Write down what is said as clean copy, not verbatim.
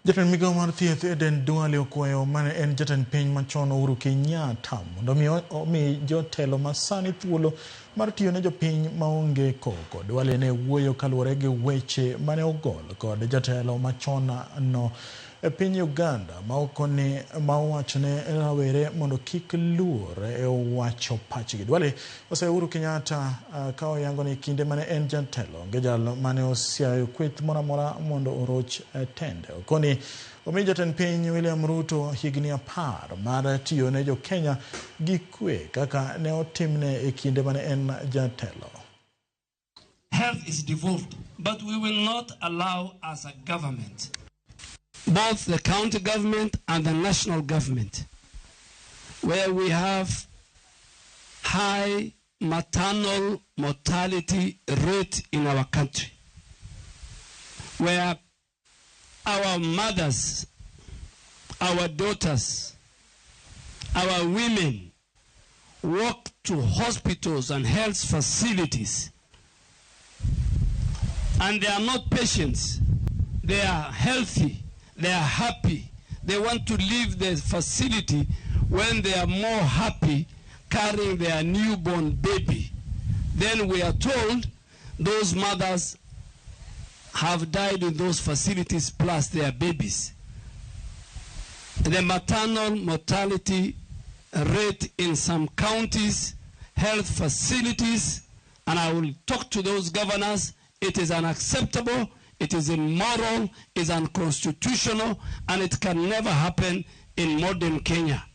Jatan migawo mar thieth Eden Duale okwayo mane en jatan piny machon Uhuru Kenyatta mondo omi jotelo masani thuolo mar tiyo ne jopiny maonge koko. Duale ne wuoyo kaluwore gi weche mane ogol kod jatelo machon no e piny Uganda ma owacho ne rowere mondo kik luor e wacho pachgi. Duale ose Uhuru Kenyatta ka oyango ni kinde mane en jatelo onge jal mane siayo kweth moro amora mondo oroch tende. Koni omi jatend piny William Ruto higni 10 mar tiyo ne jo Kenya gi kwe kaka ne otimne e kinde mane en jatelo. Health is devolved, but we will not allow as a government, both the county government and the national government, where we have high maternal mortality rate in our country, where our mothers, our daughters, our women walk to hospitals and health facilities, and they are not patients, they are healthy, they are happy. They want to leave the facility when they are more happy carrying their newborn baby. Then we are told those mothers have died in those facilities plus their babies. The maternal mortality rate in some counties, health facilities, and I will talk to those governors, it is unacceptable. It is immoral, it's unconstitutional, and it can never happen in modern Kenya.